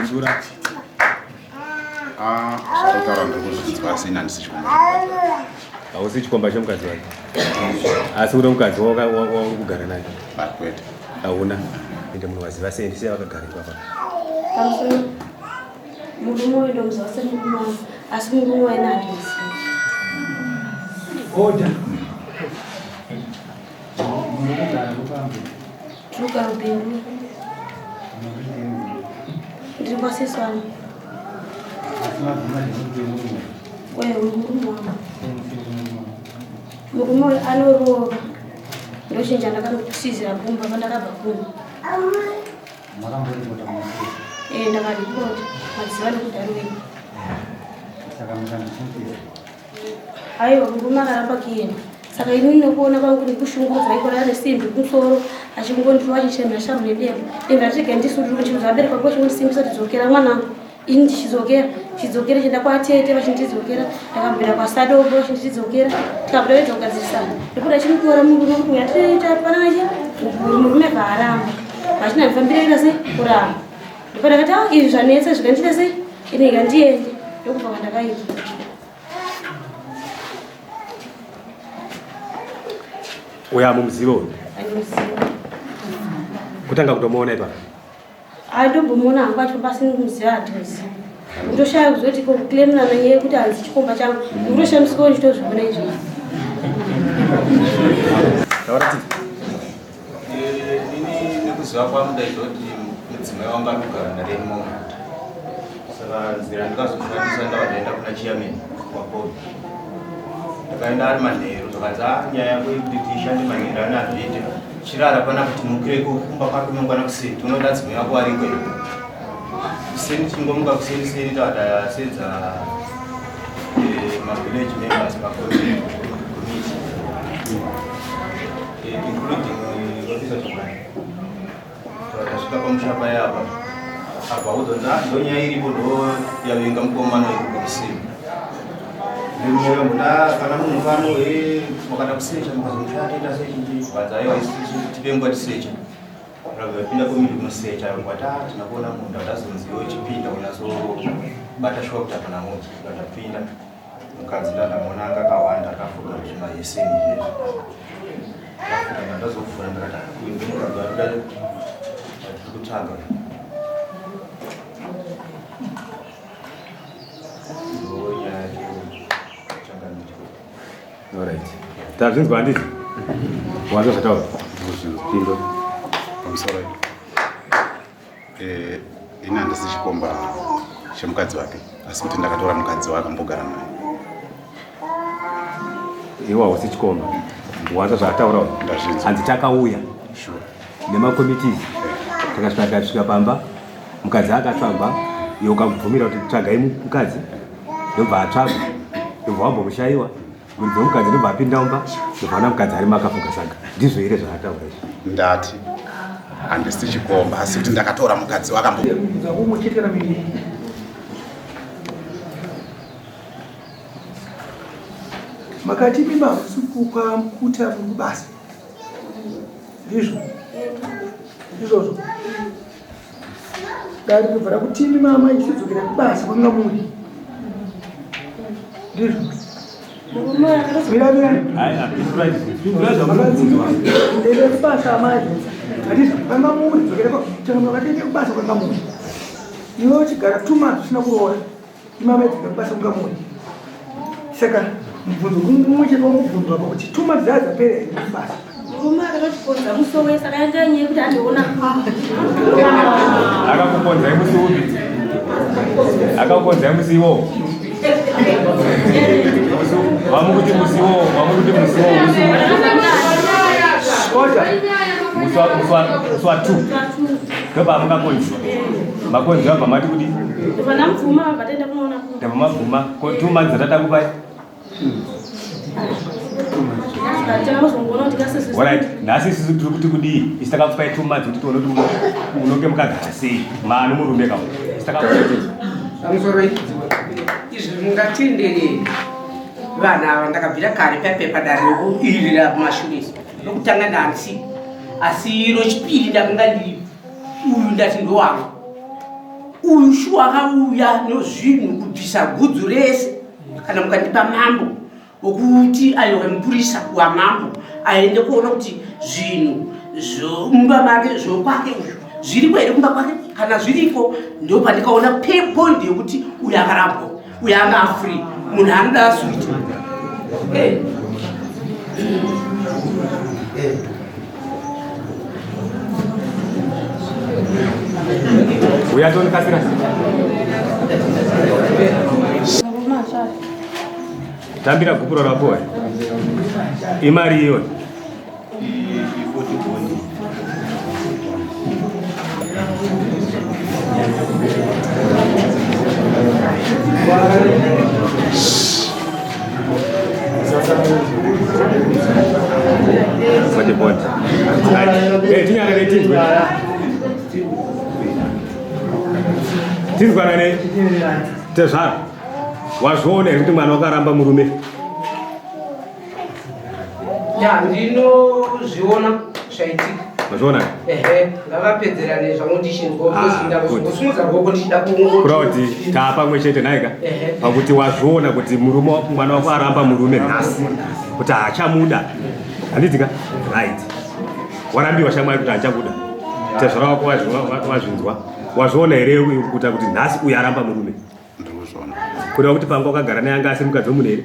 Ndura. Sokaranda kuzvitswa sina NeChikomba. Hausi Chikomba chomukadzi wake. Asi uri mukadzi wakugara naye. Bakwete. Hauna. Ende munhu waziva sei ndise vakagara papa. Pamusoro murume ndo muzase murume asi murume wena ndisi. Oda. Tuka ubindu. Ndiri kwasiswana. Wewe murume wangu. Murume anoroba. Ndoshinja ndakakusizira kumba pandakabva kumba. Makambori kuti Ndakaripota maziva nekudarwini. saka mukandifungira. Aiwa murume akaramba kuenda. Saka inini nekuona kwangu ndikushungurudza aikorana nesimbi kumusoro achingondiro achichena sharu nedemo. Ndatega ndisuduru kuti zvabereka kwacho ndisimbisa tidzokera mwanangu. Ini ndichidzokera chienda kwatete vachindidzokera ndakabvira kwasadobo vachindidzokera tikabvira vedzokadzisana nekuda chimukora murume kuti yatita pananaje murume kaaramba vachina ndifambirira sei kuramba ndipo ndakati izvi zvanetsa zvikandiita sei ini ikandiende ndokubva kwandakaita. Uya mumuzivo. Kutanga kutomuona ipa. Aitombomuona hangu acho pasini kumuziva adresi. Ndoshaya kuzoti kuclaimna naye kuti hanzi Chikomba changu. Ndoshamisiwa ndichitozviona izvi. Ini nekuziva kwangu ndaizoti mudzimai wangu anogara nare mumamuta. Saka nzira ndikazoshandisa ndava ndaenda kuna chairman wakodo. Ndakaenda ari manheru zvakanzi nyaya yako yekuti tishande manheru ani azviite. Chirara pana kuti mukire kumba kwake mangwana kuseni unoda dzimai wako ari ikweyo. Kuseni chingomuka kuseni tatasedza mavillage members pakomiti including officer chomani. Tasvika pamushapa yapa apa udonza ndonyaya iripo ndo yavenga mukomana wekukuseni. Ndimoyo muna kana munhu pano wakada kusecha mukazomushatoita sechinji vadzaiwa isusu tipengwa tisecha. Pinda komiti kunosecha ngwata tinakuona munhu atazonziwo chipinda unazobata shopta kana moto ndapinda mukadzi ndanamuona akawanda akafuka zvimayeseni izvezvi ndafuka ndazofura ndakati kuinde mukadzi watoda tiri kutsvaga ndonya changanicho. Alright. Tazvinzwa handiti? Wazozvataura? Pindo. Pamusoro ini handisi Chikomba chemukadzi wake asi kuti ndakatora mukadzi wake mbogara naye. Iwe hausi Chikomba. Wanza zvataurawo. Ndazvinzwa. Hanzi takauya Sure. nemakomitizi takasvika pamba mukadzi akatsvagwa iwe ukamubvumira kuti tsvagai mukadzi ndobva atsvagwa ndobva wambomushayiwa mudzi womukadzi ndobva apinda mumba ndobva ona mukadzi ari makafuka sanga ndizvo here zvakataura izvi. Ndati handisi Chikomba asi kuti ndakatora mukadzi wake Muchiitira mini. Makati mimba usiku kwa mkuta basi. Ndizvo. Ndizvo. Dari kubvira kutimi mama ichidzokera kubasa kwanga muri. Ndizvo. Mira. Ndere kubasa amazi. Ndizvo. Kwanga muri dzokera kwanga vatenge kubasa kwanga muri. Iwe chigara 2 months usina kuroora. Mama idzokera kubasa kwanga muri. Saka mubvunzo kumwe mubvunzo apa kuti 2 months dzapera kubasa. Murume akatotiponza musowe saka yanganyeye kuti andiona. Akakuponza imusi upi? Akakuponza imusi iwo. Wamukuti musiwo. Oja. Muswa 2. Ndoba mungakonzwa. Makonzwa abva mati kuti Ndivana mvuma vatenda kunoona ku. ndabva mabvuma ko 2 months dzatakupai. Alright, nasi sisi tiri kuti kudii isitakakupai 2 months kuti tione kuti unonge mukagara sei mano murume kawo isitakakupai. Pamusoro izvi mungatendere vanhu ava ndakabvira kare papepa dareko iri ramashurisa nokutanga ndansi asi iro chipiri ndakanga ndiri uyu ndati ndowangu Uyu akauya nozvinhu kubvisa gudzu rese kana mukandipa mambo wokuti ayo mupurisa wamambo aende kuona kuti zvinhu zvomumba make zvokwake uyu zviripo here kumba kwake. Kana zviripo ndo pandikaona pepondi yekuti uyu akarambwa, uyu anga afree, munhu anoda aswiti. Uyatonikasira tambira gupuro rapo imari iyo what the point tinzwana ne tezvaro wazviona here kuti mwana wakaramba murume? Ya ndinozviona zvaitika. Mazviona? Ngavapedzerane zvamondishinzwakusimudza ruoko ndichida kuona kuti taapamwe chete naika pakuti wazviona kuti murume mwana wako aramba murume nhasi kuti haachamuda. Handitika right, warambiwa shamwari kuti hachakuda. Tezvaro wako wazvinzwa, wazviona here kuti nhasi uyu aramba murume? Ndikuzviona. Kureva kuti panga wakagara naye anga asi mukadzi womunhu here?